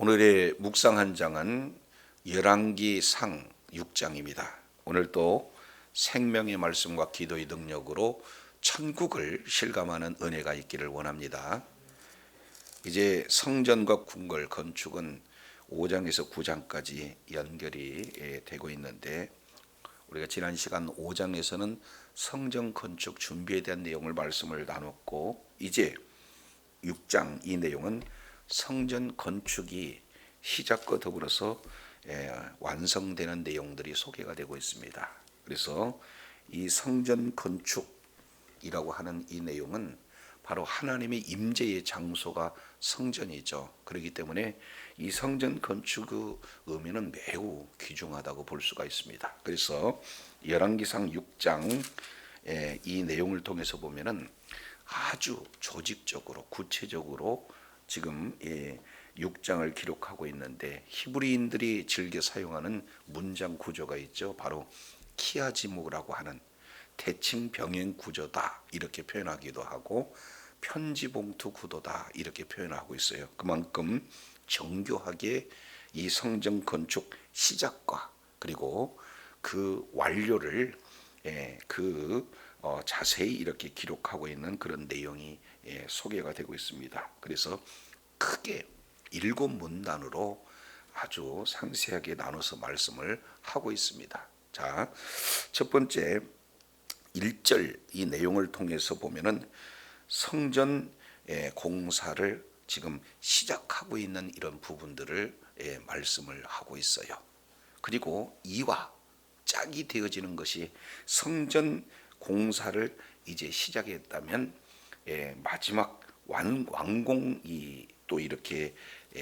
오늘의 묵상 한 장은 열왕기상 6장입니다. 오늘도 생명의 말씀과 기도의 능력으로 천국을 실감하는 은혜가 있기를 원합니다. 이제 성전과 궁궐 건축은 5장에서 9장까지 연결이 되고 있는데, 우리가 지난 시간 5장에서는 성전 건축 준비에 대한 내용을 말씀을 나눴고, 이제 6장 이 내용은 성전 건축이 시작과 더불어서 완성되는 내용들이 소개가 되고 있습니다. 그래서 이 성전 건축이라고 하는 이 내용은 바로 하나님의 임재의 장소가 성전이죠. 그렇기 때문에 이 성전 건축의 의미는 매우 귀중하다고 볼 수가 있습니다. 그래서 열왕기상 6장 이 내용을 통해서 보면은 아주 조직적으로 구체적으로 지금 6장을 기록하고 있는데, 히브리인들이 즐겨 사용하는 문장 구조가 있죠. 바로 키아지모라고 하는 대칭 병행 구조다 이렇게 표현하기도 하고, 편지봉투 구도다 이렇게 표현하고 있어요. 그만큼 정교하게 이 성전 건축 시작과 그리고 그 완료를 자세히 이렇게 기록하고 있는 그런 내용이 소개가 되고 있습니다. 그래서 크게 7문단으로 아주 상세하게 나눠서 말씀을 하고 있습니다. 자, 첫 번째 1절 이 내용을 통해서 보면은 성전 공사를 지금 시작하고 있는 이런 부분들을 말씀을 하고 있어요. 그리고 이와 짝이 되어지는 것이 성전 공사를 이제 시작했다면 마지막 완공이 또 이렇게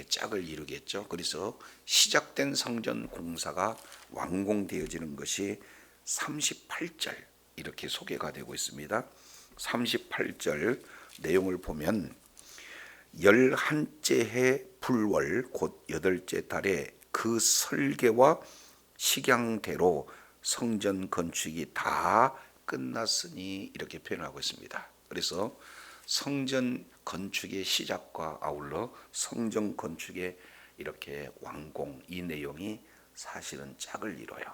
짝을 이루겠죠. 그래서 시작된 성전 공사가 완공되어지는 것이 38절 이렇게 소개가 되고 있습니다. 38절 내용을 보면 11째 해 불월 곧 8째 달에 그 설계와 식양대로 성전 건축이 다 끝났으니 이렇게 표현하고 있습니다. 그래서 성전 건축의 시작과 아울러 성전 건축의 이렇게 완공, 이 내용이 사실은 짝을 이뤄요.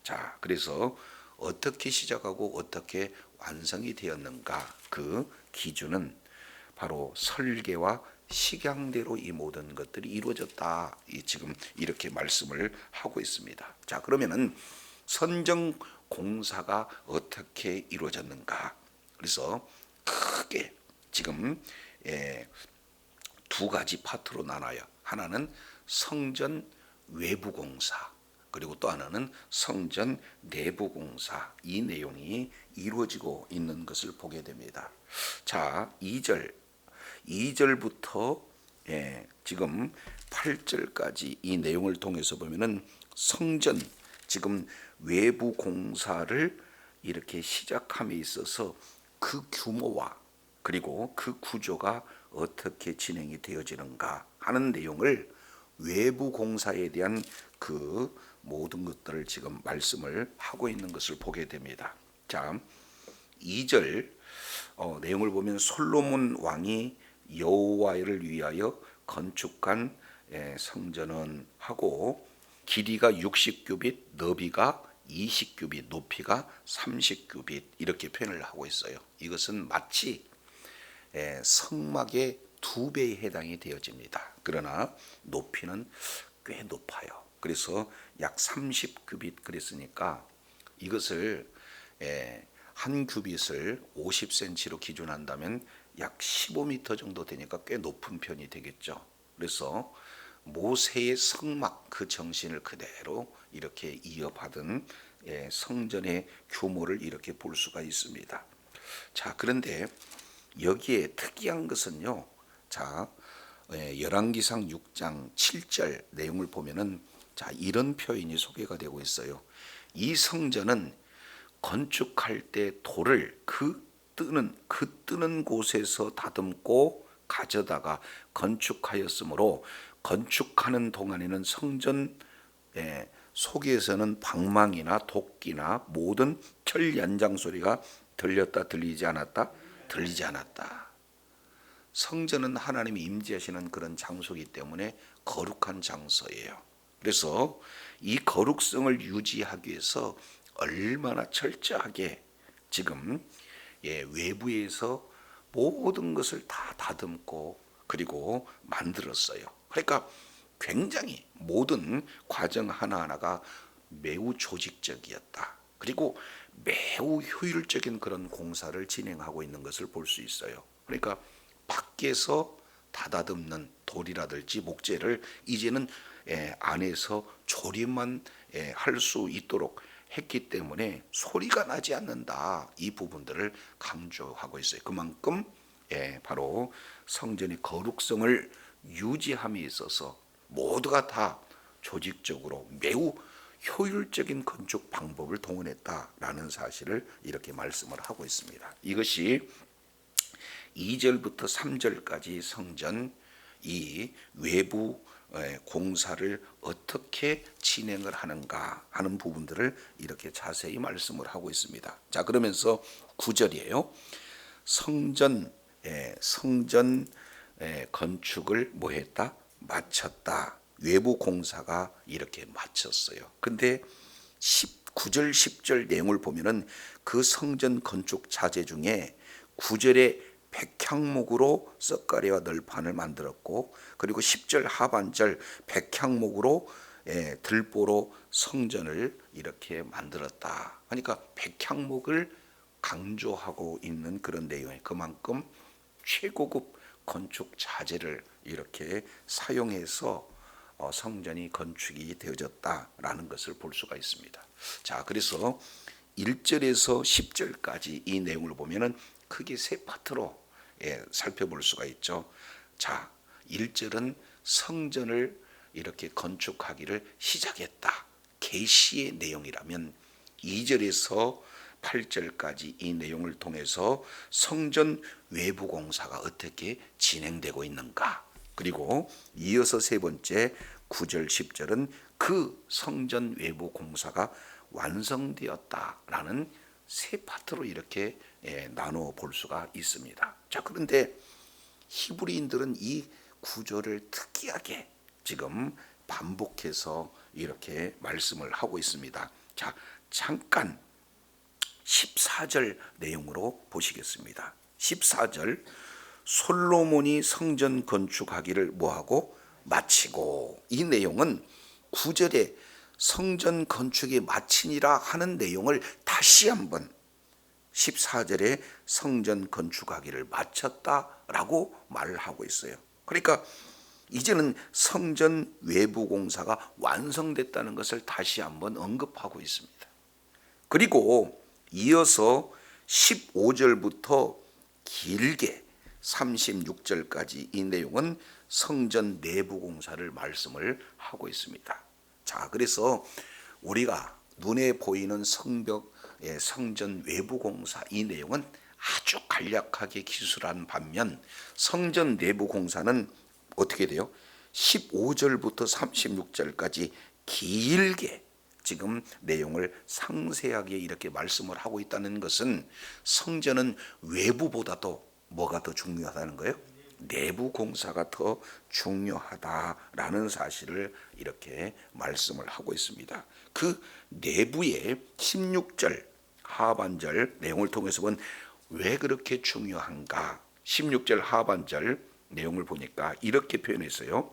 자, 그래서 어떻게 시작하고 어떻게 완성이 되었는가, 그 기준은 바로 설계와 식양대로 이 모든 것들이 이루어졌다, 지금 이렇게 말씀을 하고 있습니다. 자, 그러면은 성전 공사가 어떻게 이루어졌는가? 그래서 크게 지금 두 가지 파트로 나눠요. 하나는 성전 외부 공사, 그리고 또 하나는 성전 내부 공사, 이 내용이 이루어지고 있는 것을 보게 됩니다. 자, 2절부터 지금 8절까지 이 내용을 통해서 보면은 성전 지금 외부 공사를 이렇게 시작함에 있어서 그 규모와 그리고 그 구조가 어떻게 진행이 되어지는가 하는 내용을, 외부 공사에 대한 그 모든 것들을 지금 말씀을 하고 있는 것을 보게 됩니다. 자, 2절 내용을 보면 솔로몬 왕이 여호와를 위하여 건축한 성전은 하고, 길이가 60규빗, 너비가 20규빗, 높이가 30규빗 이렇게 표현을 하고 있어요. 이것은 마치 성막의 2배에 해당이 되어집니다. 그러나 높이는 꽤 높아요. 그래서 약 30규빗 그랬으니까 이것을 한 규빗을 50cm로 기준한다면 약 15m 정도 되니까 꽤 높은 편이 되겠죠. 그래서 모세의 성막 그 정신을 그대로 이렇게 이어받은 성전의 규모를 이렇게 볼 수가 있습니다. 자, 그런데 여기에 특이한 것은요. 자, 열왕기상 6장 7절 내용을 보면은 자, 이런 표현이 소개가 되고 있어요. 이 성전은 건축할 때 돌을 그 뜨는 곳에서 다듬고 가져다가 건축하였으므로 건축하는 동안에는 성전 속에서는 방망이나 도끼나 모든 철 연장 소리가 들렸다 들리지 않았다? 들리지 않았다. 성전은 하나님이 임재하시는 그런 장소이기 때문에 거룩한 장소예요. 그래서 이 거룩성을 유지하기 위해서 얼마나 철저하게 지금 외부에서 모든 것을 다 다듬고 그리고 만들었어요. 그러니까 굉장히 모든 과정 하나하나가 매우 조직적이었다. 그리고 매우 효율적인 그런 공사를 진행하고 있는 것을 볼 수 있어요. 그러니까 밖에서 다다듬는 돌이라든지 목재를 이제는 안에서 조립만 할 수 있도록 했기 때문에 소리가 나지 않는다. 이 부분들을 강조하고 있어요. 그만큼 바로 성전의 거룩성을 유지함에 있어서 모두가 다 조직적으로 매우 효율적인 건축 방법을 동원했다라는 사실을 이렇게 말씀을 하고 있습니다. 이것이 2절부터 3절까지 성전 이 외부 공사를 어떻게 진행을 하는가 하는 부분들을 이렇게 자세히 말씀을 하고 있습니다. 자, 그러면서 9절이에요. 성전 건축을 뭐 했다? 마쳤다. 외부 공사가 이렇게 마쳤어요. 근데 9절 10절 내용을 보면은 그 성전 건축 자재 중에 9절에 백향목으로 썩가래와 널판을 만들었고, 그리고 10절 하반절 백향목으로 들보로 성전을 이렇게 만들었다. 그러니까 백향목을 강조하고 있는 그런 내용에 그만큼 최고급 건축 자재를 이렇게 사용해서 성전이 건축이 되어졌다라는 것을 볼 수가 있습니다. 자, 그래서 1절에서 10절까지 이 내용을 보면은 크게 세 파트로 살펴볼 수가 있죠. 자, 1절은 성전을 이렇게 건축하기를 시작했다. 계시의 내용이라면 2절에서 8절까지 이 내용을 통해서 성전 외부 공사가 어떻게 진행되고 있는가, 그리고 이어서 세 번째 9절 10절은 그 성전 외부 공사가 완성되었다라는 세 파트로 이렇게 나누어 볼 수가 있습니다. 자, 그런데 히브리인들은 이 구절을 특이하게 지금 반복해서 이렇게 말씀을 하고 있습니다. 자, 잠깐 14절 내용으로 보시겠습니다. 14절 솔로몬이 성전 건축하기를 뭐하고 마치고, 이 내용은 9절에 성전 건축이 마치니라 하는 내용을 다시 한번 14절에 성전 건축하기를 마쳤다라고 말을 하고 있어요. 그러니까 이제는 성전 외부 공사가 완성됐다는 것을 다시 한번 언급하고 있습니다. 그리고 이어서 15절부터 길게 36절까지 이 내용은 성전 내부 공사를 말씀을 하고 있습니다. 자, 그래서 우리가 눈에 보이는 성전 외부 공사 이 내용은 아주 간략하게 기술한 반면 성전 내부 공사는 어떻게 돼요? 15절부터 36절까지 길게 지금 내용을 상세하게 이렇게 말씀을 하고 있다는 것은 성전은 외부보다도 뭐가 더 중요하다는 거예요? 내부 공사가 더 중요하다라는 사실을 이렇게 말씀을 하고 있습니다. 그 내부의 16절 하반절 내용을 통해서 보면 왜 그렇게 중요한가? 16절 하반절 내용을 보니까 이렇게 표현했어요.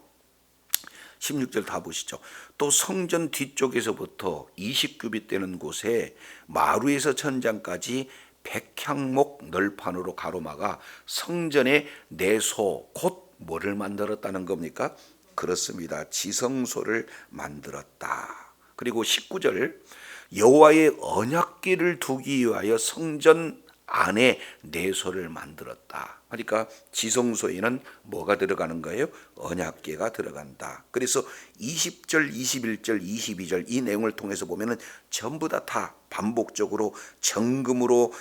16절 다 보시죠. 또 성전 뒤쪽에서부터 20규빗 되는 곳에 마루에서 천장까지 백향목 널판으로 가로막아 성전의 내소 곧 뭐를 만들었다는 겁니까? 그렇습니다. 지성소를 만들었다. 그리고 19절 여호와의 언약궤를 두기 위하여 성전 안에 내소를 만들었다. 그러니까 지성소에는 뭐가 들어가는 거예요? 언약궤가 들어간다. 그래서 20절, 21절, 22절 이 내용을 통해서 보면은 전부 다 반복적으로 정금으로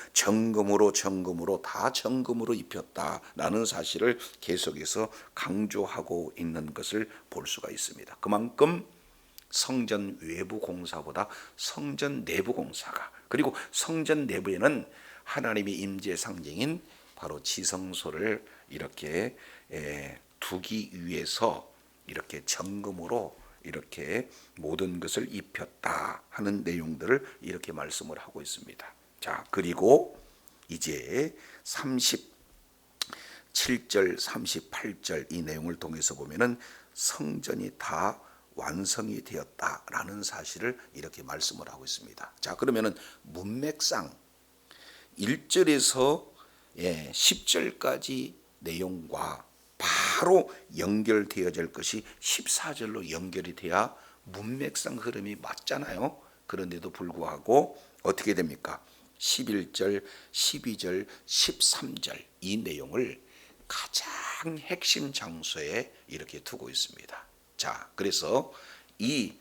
다 정금으로 입혔다라는 사실을 계속해서 강조하고 있는 것을 볼 수가 있습니다. 그만큼 성전 외부 공사보다 성전 내부 공사가, 그리고 성전 내부에는 하나님의 임재 상징인 바로 지성소를 이렇게 두기 위해서 이렇게 정금으로 이렇게 모든 것을 입혔다 하는 내용들을 이렇게 말씀을 하고 있습니다. 자, 그리고 이제 37절 38절 이 내용을 통해서 보면은 성전이 다 완성이 되었다라는 사실을 이렇게 말씀을 하고 있습니다. 자, 그러면은 문맥상 1절에서 10절까지 내용과 바로 연결되어질 것이 14절로 연결이 돼야 문맥상 흐름이 맞잖아요. 그런데도 불구하고 어떻게 됩니까? 11절, 12절, 13절 이 내용을 가장 핵심 장소에 이렇게 두고 있습니다. 자, 그래서 이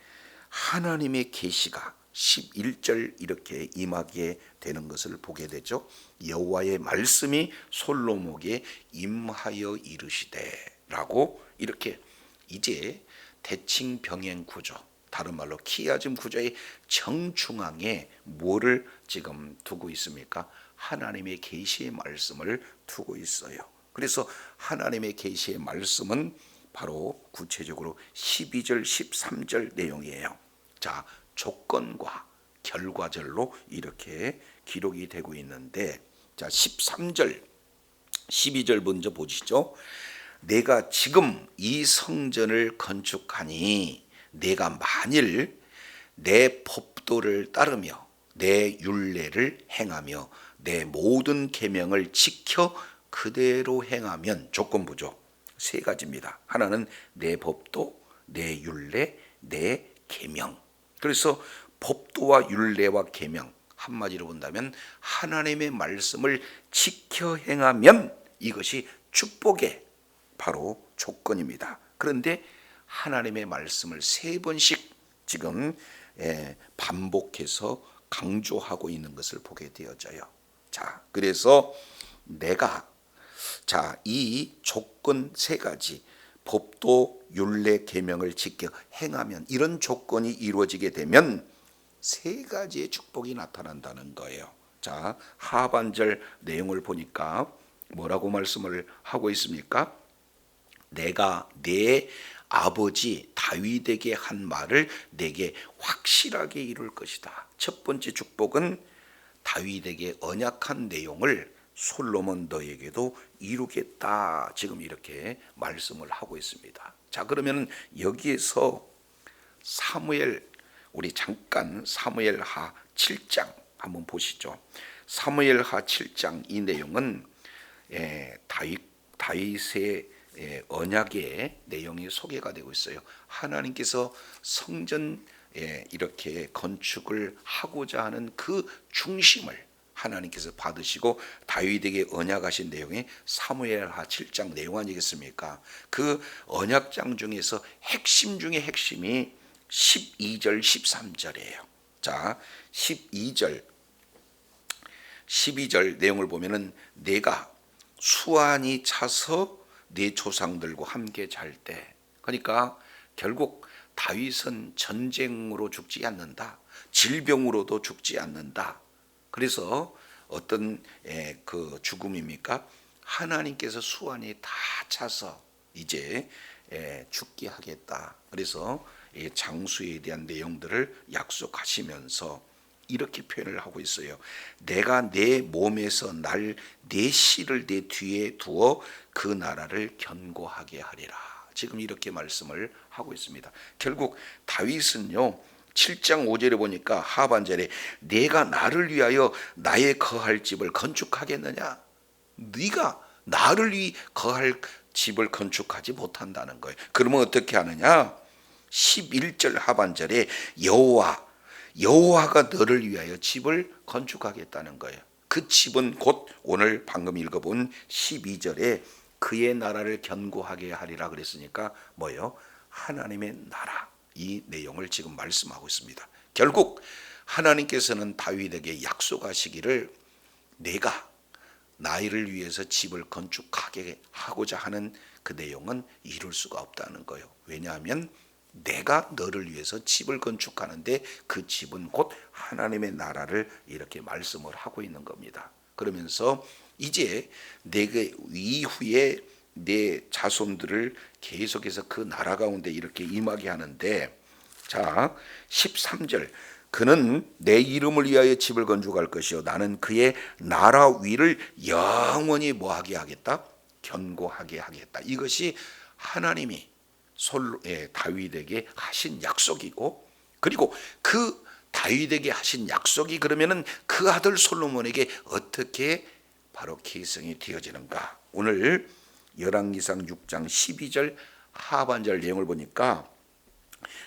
하나님의 계시가 11절 이렇게 임하게 되는 것을 보게 되죠. 여호와의 말씀이 솔로몬에게 임하여 이르시되라고 이렇게 이제 대칭 병행 구조, 다른 말로 키아즘 구조의 정중앙에 뭐를 지금 두고 있습니까? 하나님의 계시의 말씀을 두고 있어요. 그래서 하나님의 계시의 말씀은 바로 구체적으로 12절 13절 내용이에요. 자, 조건과 결과절로 이렇게 기록이 되고 있는데, 자 13절 12절 먼저 보시죠. 내가 지금 이 성전을 건축하니 내가 만일 내 법도를 따르며 내 율례를 행하며 내 모든 계명을 지켜 그대로 행하면, 조건부죠. 세 가지입니다. 하나는 내 법도, 내 율례, 내 계명. 그래서 법도와 율례와 계명, 한마디로 본다면 하나님의 말씀을 지켜 행하면 이것이 축복의 바로 조건입니다. 그런데 하나님의 말씀을 세 번씩 지금 반복해서 강조하고 있는 것을 보게 되어져요. 자, 그래서 내가 이 조건 세 가지, 법도 율례 계명을 지켜 행하면, 이런 조건이 이루어지게 되면 세 가지의 축복이 나타난다는 거예요. 자, 하반절 내용을 보니까 뭐라고 말씀을 하고 있습니까? 내가 내 아버지 다윗에게 한 말을 내게 확실하게 이룰 것이다. 첫 번째 축복은 다윗에게 언약한 내용을 솔로몬 너에게도 이루겠다. 지금 이렇게 말씀을 하고 있습니다. 자, 그러면 여기에서 사무엘, 우리 잠깐 사무엘하 7장 한번 보시죠. 사무엘하 7장 이 내용은 다윗의 언약의 내용이 소개가 되고 있어요. 하나님께서 성전 이렇게 건축을 하고자 하는 그 중심을 하나님께서 받으시고 다윗에게 언약하신 내용이 사무엘하 7장 내용 아니겠습니까? 그 언약장 중에서 핵심 중에 핵심이 12절 13절이에요. 자, 12절 내용을 보면은 내가 수완이 차서 네 조상들과 함께 잘 때, 그러니까 결국 다윗은 전쟁으로 죽지 않는다, 질병으로도 죽지 않는다. 그래서 어떤 그 죽음입니까? 하나님께서 수완이 다 차서 이제 죽게 하겠다. 그래서 장수에 대한 내용들을 약속하시면서 이렇게 표현을 하고 있어요. 내가 내 몸에서 내 씨를 내 뒤에 두어 그 나라를 견고하게 하리라. 지금 이렇게 말씀을 하고 있습니다. 결국 다윗은요, 7장 5절에 보니까 하반절에 내가 나를 위하여 나의 거할 집을 건축하겠느냐? 네가 나를 위해 거할 집을 건축하지 못한다는 거예요. 그러면 어떻게 하느냐? 11절 하반절에 여호와가 너를 위하여 집을 건축하겠다는 거예요. 그 집은 곧 오늘 방금 읽어본 12절에 그의 나라를 견고하게 하리라 그랬으니까 뭐예요? 하나님의 나라. 이 내용을 지금 말씀하고 있습니다. 결국 하나님께서는 다윗에게 약속하시기를 내가 나를 위해서 집을 건축하게 하고자 하는 그 내용은 이룰 수가 없다는 거예요. 왜냐하면 내가 너를 위해서 집을 건축하는데 그 집은 곧 하나님의 나라를 이렇게 말씀을 하고 있는 겁니다. 그러면서 이제 내가 이후에 내 자손들을 계속해서 그 나라 가운데 이렇게 임하게 하는데, 자 13절, 그는 내 이름을 위하여 집을 건축할 것이요 나는 그의 나라 위를 영원히 뭐하게 하겠다? 견고하게 하겠다. 이것이 하나님이 다윗에게 하신 약속이고, 그리고 그 다윗에게 하신 약속이 그러면은 그 아들 솔로몬에게 어떻게 바로 계승이 되어지는가? 오늘 열왕기상 6장 12절 하반절 내용을 보니까,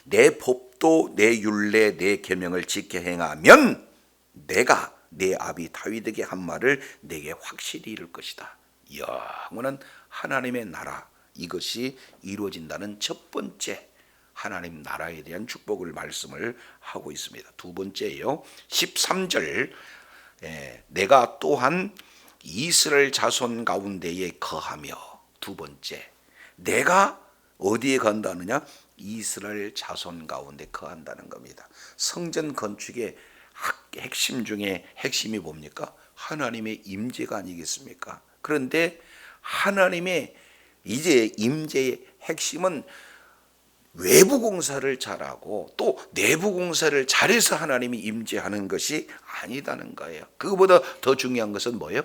내 법도 내 율례 내 계명을 지켜 행하면 내가 내 아비 다윗에게 한 말을 내게 확실히 이룰 것이다. 영원한 하나님의 나라, 이것이 이루어진다는 첫 번째 하나님 나라에 대한 축복을 말씀을 하고 있습니다. 두 번째요, 13절, 내가 또한 이스라엘 자손 가운데에 거하며, 두 번째, 내가 어디에 간다느냐? 이스라엘 자손 가운데 거한다는 겁니다. 성전 건축의 핵심 중에 핵심이 뭡니까? 하나님의 임재가 아니겠습니까? 그런데 하나님의 이제 임재의 핵심은 외부 공사를 잘하고 또 내부 공사를 잘해서 하나님이 임재하는 것이 아니다는 거예요. 그거보다 더 중요한 것은 뭐예요?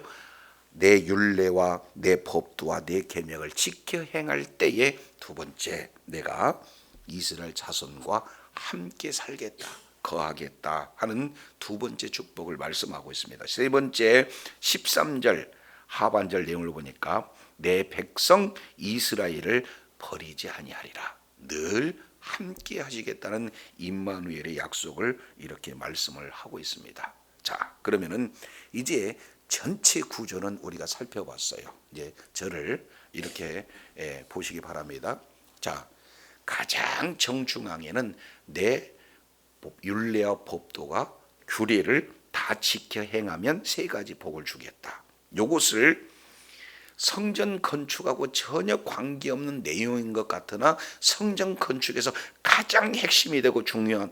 내 율례와 내 법도와 내 계명을 지켜 행할 때에, 두 번째, 내가 이스라엘 자손과 함께 살겠다, 거하겠다 하는 두 번째 축복을 말씀하고 있습니다. 세 번째 13절 하반절 내용을 보니까, 내 백성 이스라엘을 버리지 아니하리라, 늘 함께 하시겠다는 임마누엘의 약속을 이렇게 말씀을 하고 있습니다. 자, 그러면은 이제 전체 구조는 우리가 살펴봤어요. 이제 저를 이렇게 보시기 바랍니다. 자, 가장 정중앙에는 내 율례와 법도가 규례를 다 지켜 행하면 세 가지 복을 주겠다. 요것을 성전 건축하고 전혀 관계없는 내용인 것 같으나 성전 건축에서 가장 핵심이 되고 중요한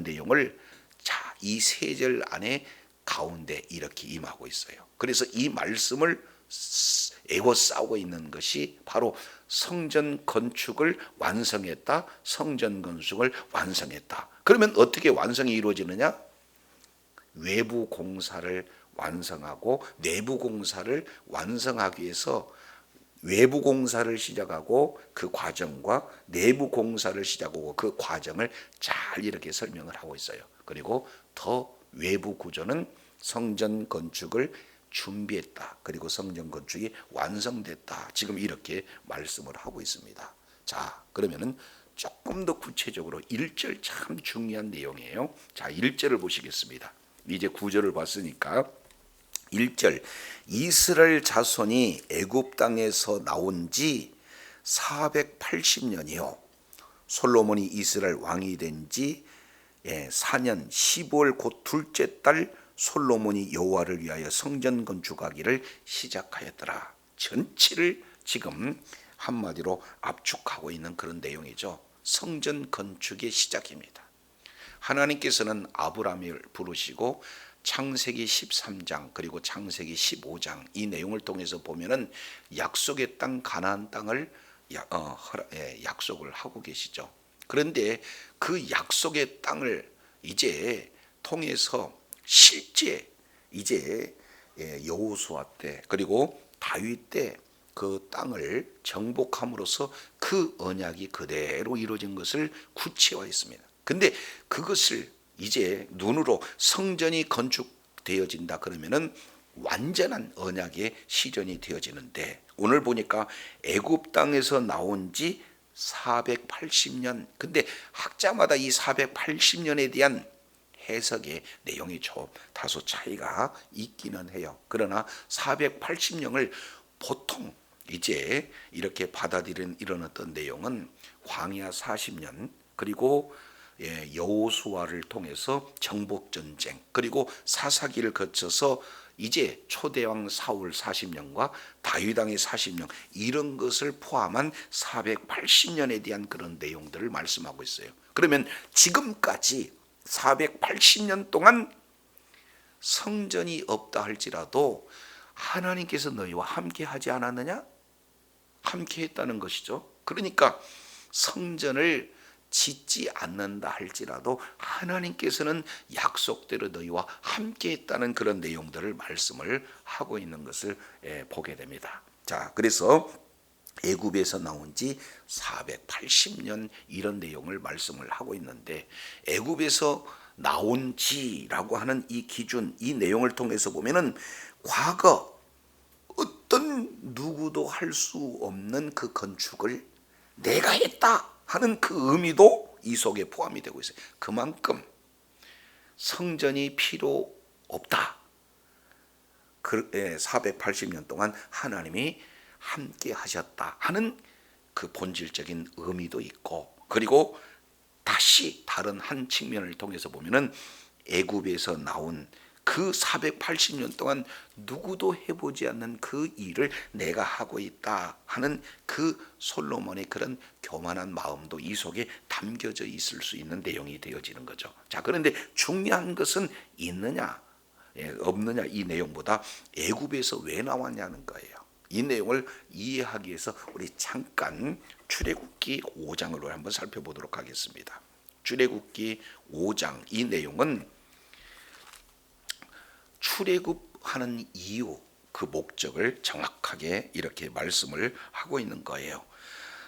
내용을, 자, 이 세 절 안에 가운데 이렇게 임하고 있어요. 그래서 이 말씀을 에워싸고 있는 것이 바로 성전 건축을 완성했다, 성전 건축을 완성했다. 그러면 어떻게 완성이 이루어지느냐? 외부 공사를 완성하고 내부 공사를 완성하기 위해서 외부 공사를 시작하고 그 과정과 내부 공사를 시작하고 그 과정을 잘 이렇게 설명을 하고 있어요. 그리고 더 외부 구조는 성전 건축을 준비했다, 그리고 성전 건축이 완성됐다, 지금 이렇게 말씀을 하고 있습니다. 자, 그러면은 조금 더 구체적으로 1절 참 중요한 내용이에요. 자, 1절을 보시겠습니다. 이제 9절을 봤으니까 1절, 이스라엘 자손이 애굽 땅에서 나온 지 480년이요 솔로몬이 이스라엘 왕이 된 지 4년 15월 곧 둘째 달 솔로몬이 여호와를 위하여 성전 건축하기를 시작하였더라. 전체를 지금 한마디로 압축하고 있는 그런 내용이죠. 성전 건축의 시작입니다. 하나님께서는 아브라함을 부르시고 창세기 13장 그리고 창세기 15장 이 내용을 통해서 보면은 약속의 땅 가나안 땅을 약속을 하고 계시죠. 그런데 그 약속의 땅을 이제 통해서 실제 이제 여호수아 때 그리고 다윗 때 그 땅을 정복함으로써 그 언약이 그대로 이루어진 것을 구체화했습니다. 근데 그것을 이제 눈으로 성전이 건축되어진다 그러면은 완전한 언약의 시전이 되어지는데, 오늘 보니까 애굽 땅에서 나온 지 480년. 근데 학자마다 이 480년에 대한 해석의 내용이 좀 다소 차이가 있기는 해요. 그러나 480년을 보통 이제 이렇게 받아들이는 이런 어떤 내용은 광야 40년 그리고 여호수아를 통해서 정복전쟁 그리고 사사기를 거쳐서 이제 초대왕 사울 40년과 다윗왕의 40년 이런 것을 포함한 480년에 대한 그런 내용들을 말씀하고 있어요. 그러면 지금까지 480년 동안 성전이 없다 할지라도 하나님께서 너희와 함께 하지 않았느냐? 함께 했다는 것이죠. 그러니까 성전을 짓지 않는다 할지라도 하나님께서는 약속대로 너희와 함께 했다는 그런 내용들을 말씀을 하고 있는 것을 보게 됩니다. 자, 그래서 애굽에서 나온 지 480년 이런 내용을 말씀을 하고 있는데, 애굽에서 나온 지라고 하는 이 기준, 이 내용을 통해서 보면은 과거 어떤 누구도 할 수 없는 그 건축을 내가 했다 하는 그 의미도 이 속에 포함이 되고 있어요. 그만큼 성전이 필요 없다. 480년 동안 하나님이 함께 하셨다 하는 그 본질적인 의미도 있고, 그리고 다시 다른 한 측면을 통해서 보면은 애굽에서 나온 그 480년 동안 누구도 해보지 않는 그 일을 내가 하고 있다 하는 그 솔로몬의 그런 교만한 마음도 이 속에 담겨져 있을 수 있는 내용이 되어지는 거죠. 자, 그런데 중요한 것은 있느냐 없느냐 이 내용보다 애굽에서 왜 나왔냐는 거예요. 이 내용을 이해하기 위해서 우리 잠깐 출애굽기 5장을 한번 살펴보도록 하겠습니다. 출애굽기 5장 이 내용은 출애굽하는 이유, 그 목적을 정확하게 이렇게 말씀을 하고 있는 거예요.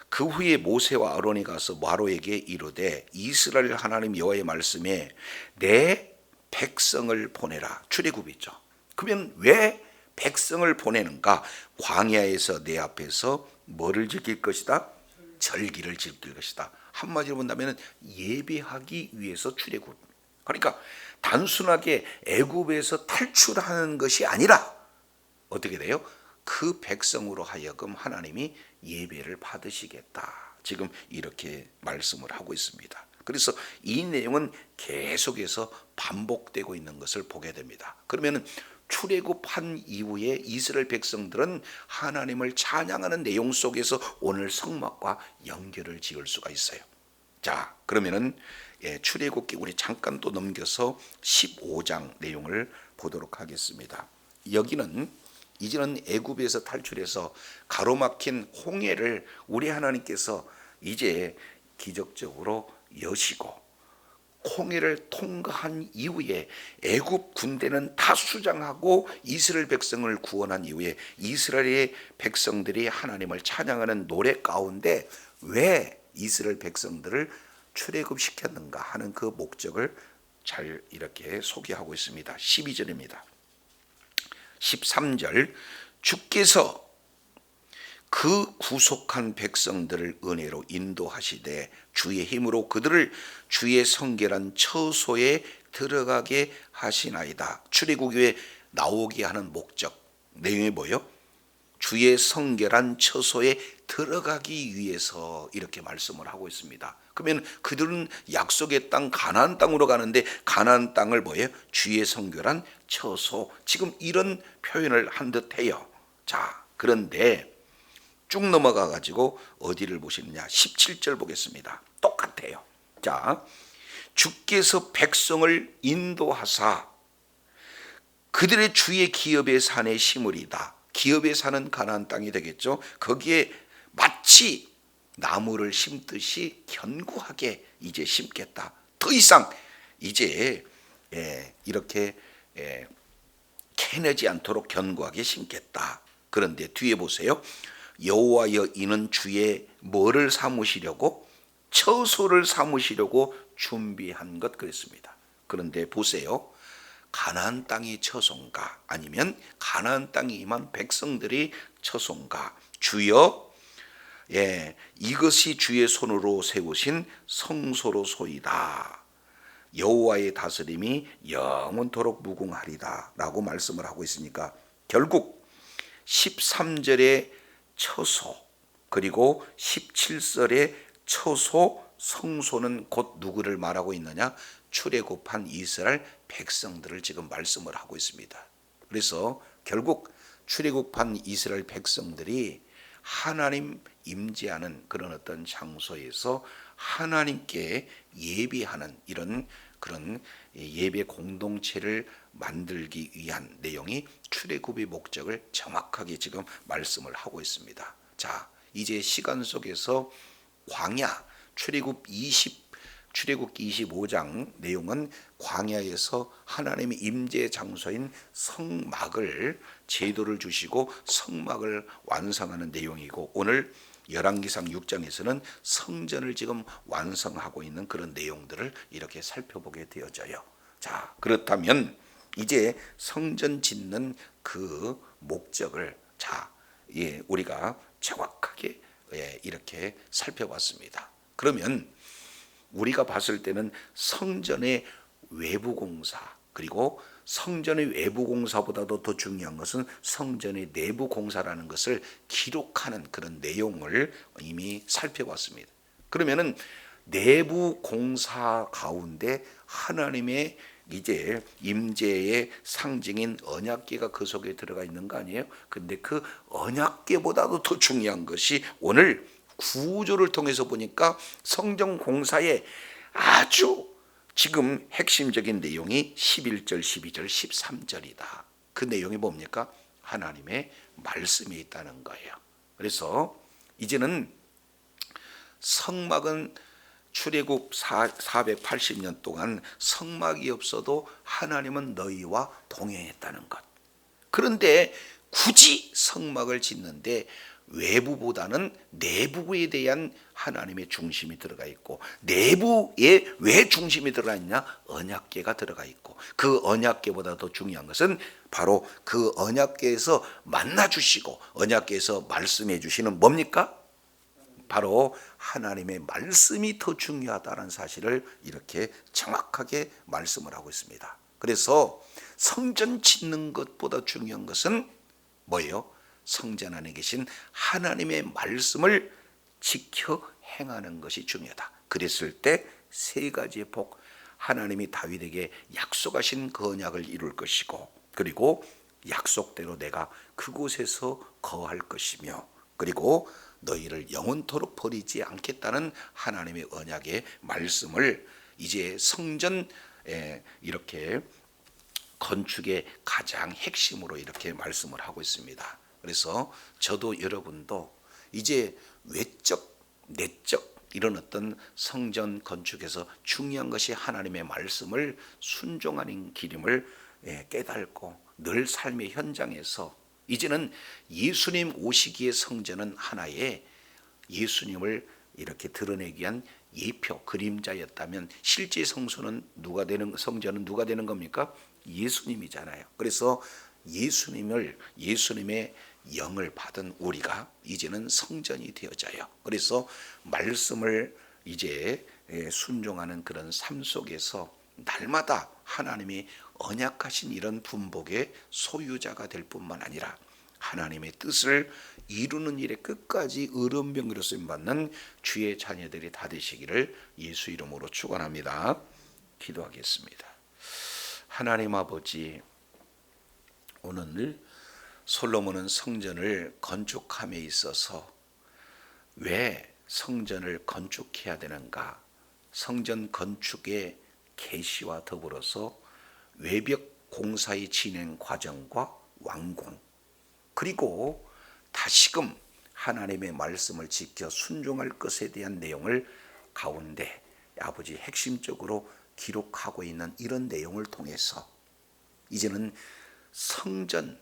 그 후에 모세와 아론이 가서 마로에게 이르되 이스라엘 하나님 여호와의 말씀에 내 백성을 보내라. 출애굽이죠. 그러면 왜 백성을 보내는가? 광야에서 내 앞에서 뭐를 지킬 것이다? 절기를 지킬 것이다. 한마디로 본다면 예배하기 위해서 출애굽. 그러니까 단순하게 애굽에서 탈출하는 것이 아니라 어떻게 돼요? 그 백성으로 하여금 하나님이 예배를 받으시겠다. 지금 이렇게 말씀을 하고 있습니다. 그래서 이 내용은 계속해서 반복되고 있는 것을 보게 됩니다. 그러면 출애굽한 이후에 이스라엘 백성들은 하나님을 찬양하는 내용 속에서 오늘 성막과 연결을 지을 수가 있어요. 자, 그러면은 출애굽기 우리 잠깐 또 넘겨서 15장 내용을 보도록 하겠습니다. 여기는 이제는 애굽에서 탈출해서 가로막힌 홍해를 우리 하나님께서 이제 기적적으로 여시고 홍해를 통과한 이후에 애굽 군대는 다 수장하고 이스라엘 백성을 구원한 이후에 이스라엘의 백성들이 하나님을 찬양하는 노래 가운데 왜 이스라엘 백성들을 출애굽시켰는가 하는 그 목적을 잘 이렇게 소개하고 있습니다. 12절입니다. 13절 주께서 그 구속한 백성들을 은혜로 인도하시되 주의 힘으로 그들을 주의 성결한 처소에 들어가게 하시나이다. 출애굽에 나오게 하는 목적 내용이 뭐예요? 주의 성결한 처소에 들어가기 위해서 이렇게 말씀을 하고 있습니다. 그러면 그들은 약속의 땅 가나안 땅으로 가는데 가나안 땅을 뭐예요? 주의 성결한 처소. 지금 이런 표현을 한 듯해요. 자, 그런데 쭉 넘어가 가지고 어디를 보시느냐? 17절 보겠습니다. 똑같아요. 자, 주께서 백성을 인도하사 그들의 주의 기업의 산에 심으리다. 기업의 산은 가나안 땅이 되겠죠. 거기에 마치 나무를 심듯이 견고하게 이제 심겠다. 더 이상 이제 이렇게 캐내지 않도록 견고하게 심겠다. 그런데 뒤에 보세요. 여호와여 이는 주의 뭐를 삼으시려고? 처소를 삼으시려고 준비한 것 그랬습니다. 그런데 보세요. 가나안 땅이 처소인가 아니면 가나안 땅에 임한 백성들이 처소인가? 주여 이것이 주의 손으로 세우신 성소로소이다. 여호와의 다스림이 영원토록 무궁하리다 라고 말씀을 하고 있으니까 결국 13절의 처소 그리고 17절의 처소 성소는 곧 누구를 말하고 있느냐? 출애굽한 이스라엘 백성들을 지금 말씀을 하고 있습니다. 그래서 결국 출애굽한 이스라엘 백성들이 하나님 임재하는 그런 어떤 장소에서 하나님께 예비하는 이런 그런 예배 공동체를 만들기 위한 내용이 출애굽의 목적을 정확하게 지금 말씀을 하고 있습니다. 자, 이제 시간 속에서 광야 출애굽 25장 내용은 광야에서 하나님의 임재 장소인 성막을 제도를 주시고 성막을 완성하는 내용이고, 오늘 열왕기상 6장에서는 성전을 지금 완성하고 있는 그런 내용들을 이렇게 살펴보게 되어져요. 자, 그렇다면 이제 성전 짓는 그 목적을 우리가 정확하게 이렇게 살펴봤습니다. 그러면 우리가 봤을 때는 성전의 외부 공사, 그리고 성전의 외부 공사보다도 더 중요한 것은 성전의 내부 공사라는 것을 기록하는 그런 내용을 이미 살펴봤습니다. 그러면은 내부 공사 가운데 하나님의 이제 임재의 상징인 언약궤가 그 속에 들어가 있는 거 아니에요? 근데 그 언약궤보다도 더 중요한 것이 오늘 구조를 통해서 보니까 성전 공사의 아주 지금 핵심적인 내용이 11절, 12절, 13절이다. 그 내용이 뭡니까? 하나님의 말씀이 있다는 거예요. 그래서 이제는 성막은 출애굽 480년 동안 성막이 없어도 하나님은 너희와 동행했다는 것. 그런데 굳이 성막을 짓는데 외부보다는 내부에 대한 하나님의 중심이 들어가 있고, 내부에 왜 중심이 들어가 있냐? 언약궤가 들어가 있고, 그 언약궤보다 더 중요한 것은 바로 그 언약궤에서 만나 주시고 언약궤에서 말씀해 주시는 뭡니까? 바로 하나님의 말씀이 더 중요하다는 사실을 이렇게 정확하게 말씀을 하고 있습니다. 그래서 성전 짓는 것보다 중요한 것은 뭐예요? 성전 안에 계신 하나님의 말씀을 지켜 행하는 것이 중요하다. 그랬을 때 세 가지의 복, 하나님이 다윗에게 약속하신 그 언약을 이룰 것이고, 그리고 약속대로 내가 그곳에서 거할 것이며, 그리고 너희를 영원토록 버리지 않겠다는 하나님의 언약의 말씀을 이제 성전 이렇게 건축의 가장 핵심으로 이렇게 말씀을 하고 있습니다. 그래서 저도 여러분도 이제 외적, 내적 이런 어떤 성전 건축에서 중요한 것이 하나님의 말씀을 순종하는 길임을 깨닫고 늘 삶의 현장에서 이제는 예수님 오시기의 성전은 하나의 예수님을 이렇게 드러내기 위한 예표, 그림자였다면 실제 성전은 누가 되는 겁니까? 예수님이잖아요. 그래서 예수님의 영을 받은 우리가 이제는 성전이 되어져요. 그래서 말씀을 이제 순종하는 그런 삶 속에서 날마다 하나님이 언약하신 이런 분복의 소유자가 될 뿐만 아니라 하나님의 뜻을 이루는 일에 끝까지 의론병으로 쓰임받는 주의 자녀들이 다 되시기를 예수 이름으로 축원합니다. 기도하겠습니다. 하나님 아버지, 오늘 솔로몬은 성전을 건축함에 있어서 왜 성전을 건축해야 되는가? 성전 건축의 계시와 더불어서 외벽 공사의 진행 과정과 완공, 그리고 다시금 하나님의 말씀을 지켜 순종할 것에 대한 내용을 가운데 아버지 핵심적으로 기록하고 있는 이런 내용을 통해서 이제는 성전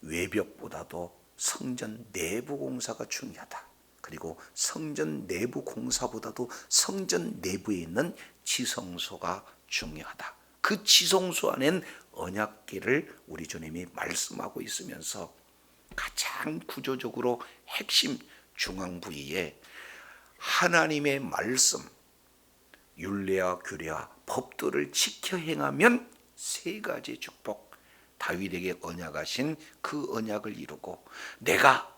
외벽보다도 성전 내부 공사가 중요하다. 그리고 성전 내부 공사보다도 성전 내부에 있는 지성소가 중요하다. 그 지성소 안엔 언약궤를 우리 주님이 말씀하고 있으면서 가장 구조적으로 핵심 중앙 부위에 하나님의 말씀, 율례와 규례와 법도를 지켜 행하면 세 가지 축복, 다윗에게 언약하신 그 언약을 이루고 내가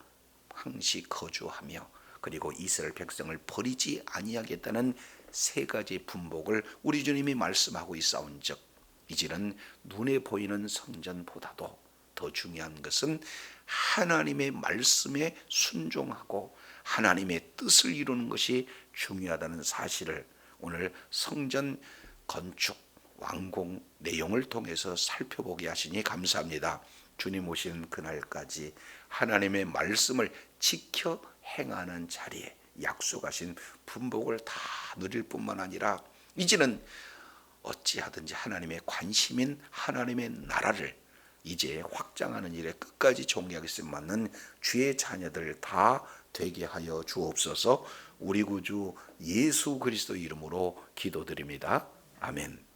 항시 거주하며 그리고 이스라엘 백성을 버리지 아니하겠다는 세 가지 분복을 우리 주님이 말씀하고 있사온즉 이제는 눈에 보이는 성전보다도 더 중요한 것은 하나님의 말씀에 순종하고 하나님의 뜻을 이루는 것이 중요하다는 사실을 오늘 성전 건축 완공 내용을 통해서 살펴보게 하시니 감사합니다. 주님 오시는 그날까지 하나님의 말씀을 지켜 행하는 자리에 약속하신 분복을 다 누릴 뿐만 아니라 이제는 어찌하든지 하나님의 관심인 하나님의 나라를 이제 확장하는 일에 끝까지 종리하겠음 맞는 주의 자녀들 다 되게 하여 주옵소서. 우리 구주 예수 그리스도 이름으로 기도드립니다. 아멘.